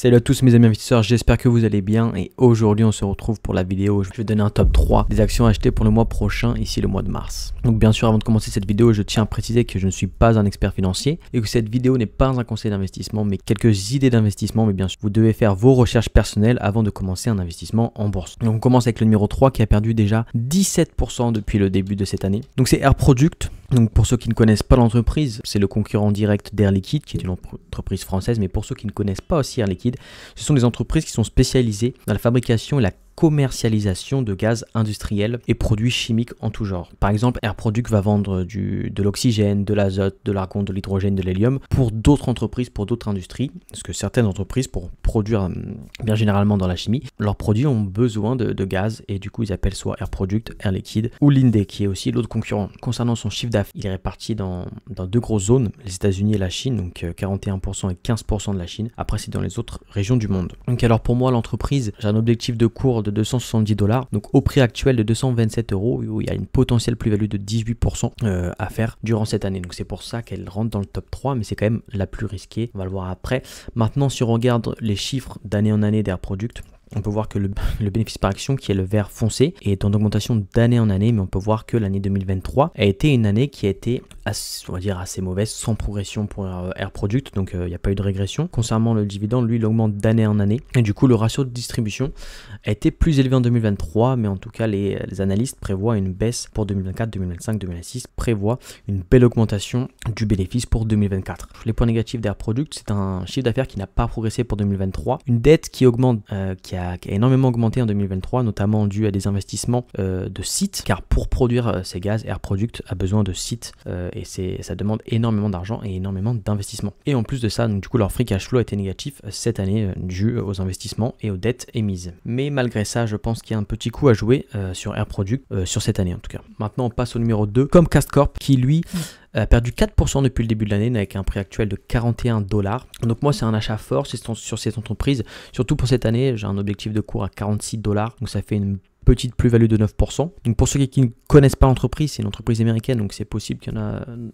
Salut à tous mes amis investisseurs, j'espère que vous allez bien et aujourd'hui on se retrouve pour la vidéo où je vais donner un top 3 des actions achetées pour le mois prochain, ici le mois de mars. Donc bien sûr avant de commencer cette vidéo, je tiens à préciser que je ne suis pas un expert financier et que cette vidéo n'est pas un conseil d'investissement mais quelques idées d'investissement, mais bien sûr vous devez faire vos recherches personnelles avant de commencer un investissement en bourse. Donc on commence avec le numéro 3 qui a perdu déjà 17% depuis le début de cette année. Donc c'est Air Product. Donc pour ceux qui ne connaissent pas l'entreprise, c'est le concurrent direct d'Air Liquide qui est une entreprise française, mais pour ceux qui ne connaissent pas aussi Air Liquide, ce sont des entreprises qui sont spécialisées dans la fabrication et la commercialisation de gaz industriels et produits chimiques en tout genre. Par exemple, Air Product va vendre de l'oxygène, de l'azote, de l'argon, de l'hydrogène, de l'hélium pour d'autres entreprises, pour d'autres industries. Parce que certaines entreprises, pour produire bien généralement dans la chimie, leurs produits ont besoin de gaz et du coup ils appellent soit Air Product, Air Liquide ou Linde qui est aussi l'autre concurrent. Concernant son chiffre d'affaires, il est réparti dans deux grosses zones, les États-Unis et la Chine, donc 41% et 15% de la Chine. Après c'est dans les autres régions du monde. Donc alors pour moi l'entreprise, j'ai un objectif de cours de 270 $, donc au prix actuel de 227 €, où il y a une potentielle plus-value de 18% à faire durant cette année. Donc c'est pour ça qu'elle rentre dans le top 3, mais c'est quand même la plus risquée. On va le voir après. Maintenant, si on regarde les chiffres d'année en année d'Air Product, on peut voir que le bénéfice par action, qui est le vert foncé, est en augmentation d'année en année, mais on peut voir que l'année 2023 a été une année qui a été, on va dire, assez mauvaise, sans progression pour Air Product, donc il n'y a pas eu de régression. Concernant le dividende, lui, il augmente d'année en année, et du coup, le ratio de distribution a été plus élevé en 2023, mais en tout cas, les analystes prévoient une baisse pour 2024, 2025, 2026, prévoient une belle augmentation du bénéfice pour 2024. Les points négatifs d'Air Product, c'est un chiffre d'affaires qui n'a pas progressé pour 2023, une dette qui augmente, qui a énormément augmenté en 2023, notamment dû à des investissements de sites, car pour produire ces gaz, Air Product a besoin de sites et ça demande énormément d'argent et énormément d'investissements. Et en plus de ça, donc, du coup, leur free cash flow a été négatif cette année dû aux investissements et aux dettes émises. Mais malgré ça, je pense qu'il y a un petit coup à jouer sur Air Product, sur cette année en tout cas. Maintenant, on passe au numéro 2, Comcast Corp, qui lui a perdu 4% depuis le début de l'année avec un prix actuel de 41 $. Donc moi c'est un achat fort sur cette entreprise, surtout pour cette année. J'ai un objectif de cours à 46 $, donc ça fait une petite plus-value de 9%. Donc pour ceux qui ne connaissent pas l'entreprise, c'est une entreprise américaine, donc c'est possible qu'il y en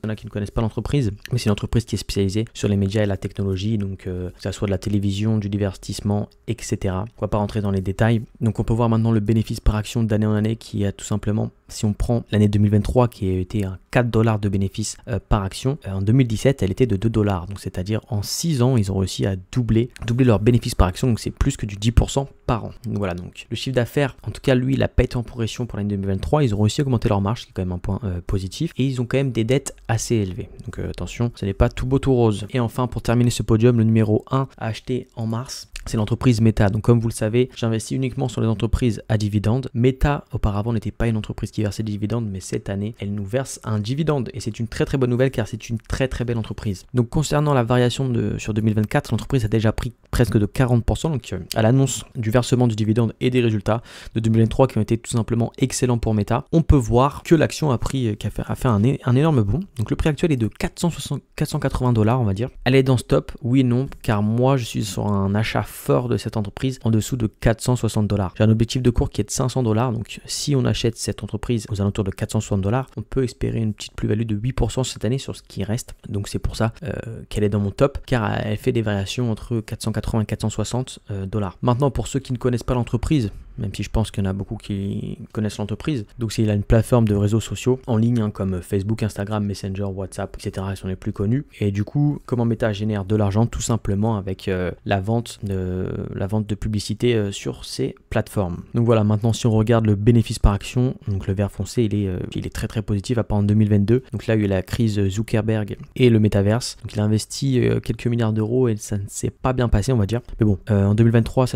a qui ne connaissent pas l'entreprise, mais c'est une entreprise qui est spécialisée sur les médias et la technologie, donc que ça soit de la télévision, du divertissement, etc. On va pas rentrer dans les détails. Donc on peut voir maintenant le bénéfice par action d'année en année qui a tout simplement, si on prend l'année 2023 qui a été à 4 $ de bénéfice par action, en 2017 elle était de 2 $. Donc c'est-à-dire en 6 ans ils ont réussi à doubler leur bénéfice par action, donc c'est plus que du 10% par an. Donc voilà, donc le chiffre d'affaires, en tout cas lui il a pas été en progression pour l'année 2023, ils ont réussi à augmenter leur marge, ce qui est quand même un point positif, et ils ont quand même des dettes assez élevées. Donc attention, ce n'est pas tout beau tout rose. Et enfin pour terminer ce podium, le numéro 1 acheté en mars, c'est l'entreprise Meta. Donc comme vous le savez, j'investis uniquement sur les entreprises à dividendes. Meta auparavant n'était pas une entreprise qui versait des dividendes, mais cette année elle nous verse un dividende et c'est une très très bonne nouvelle car c'est une très très belle entreprise. Donc concernant la variation sur 2024, l'entreprise a déjà pris presque de 40%, donc à l'annonce du versement du dividende et des résultats de 2023 qui ont été tout simplement excellents pour Meta, on peut voir que l'action a fait un énorme bond. Donc le prix actuel est de 480 $, on va dire. Elle est dans ce top, oui et non, car moi je suis sur un achat fort de cette entreprise en dessous de 460 $. J'ai un objectif de cours qui est de 500 $, donc si on achète cette entreprise aux alentours de 460 $, on peut espérer une petite plus-value de 8% cette année sur ce qui reste. Donc c'est pour ça qu'elle est dans mon top, car elle fait des variations entre 480 et 460 $. Maintenant pour ceux qui ne connaissent pas l'entreprise, même si je pense qu'il y en a beaucoup qui connaissent l'entreprise. Donc il a une plateforme de réseaux sociaux en ligne comme Facebook, Instagram, Messenger, WhatsApp, etc. Ils sont les plus connus. Et du coup, comment Meta génère de l'argent? Tout simplement avec la vente de publicité sur ces plateformes. Donc voilà, maintenant si on regarde le bénéfice par action, donc le vert foncé, il est très très positif à part en 2022. Donc là, il y a eu la crise Zuckerberg et le métaverse. Donc il a investi quelques milliards d'euros et ça ne s'est pas bien passé, on va dire. Mais bon, en 2023,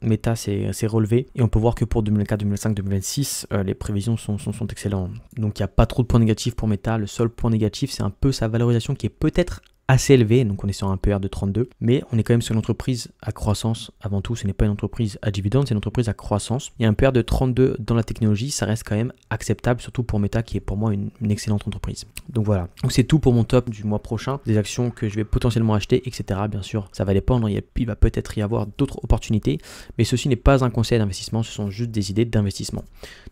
Meta s'est relevé. Et on peut voir que pour 2024, 2025, 2026, les prévisions sont excellentes. Donc il n'y a pas trop de points négatifs pour Meta. Le seul point négatif, c'est un peu sa valorisation qui est peut-être assez élevé, donc on est sur un PER de 32, mais on est quand même sur une entreprise à croissance avant tout. Ce n'est pas une entreprise à dividende, c'est une entreprise à croissance. Et un PER de 32 dans la technologie, ça reste quand même acceptable, surtout pour Meta qui est pour moi une excellente entreprise. Donc voilà, donc c'est tout pour mon top du mois prochain, des actions que je vais potentiellement acheter, etc. Bien sûr, ça va dépendre, il va peut-être y avoir d'autres opportunités, mais ceci n'est pas un conseil d'investissement, ce sont juste des idées d'investissement.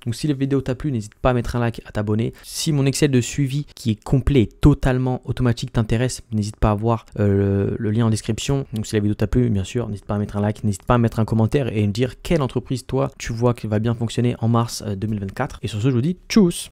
Donc si la vidéo t'a plu, n'hésite pas à mettre un like, à t'abonner. Si mon Excel de suivi qui est complet et totalement automatique t'intéresse, n'hésite n'hésite pas à voir le lien en description. Donc si la vidéo t'a plu, bien sûr, n'hésite pas à mettre un like, n'hésite pas à mettre un commentaire et me dire quelle entreprise toi tu vois qui va bien fonctionner en mars 2024. Et sur ce, je vous dis tchuss!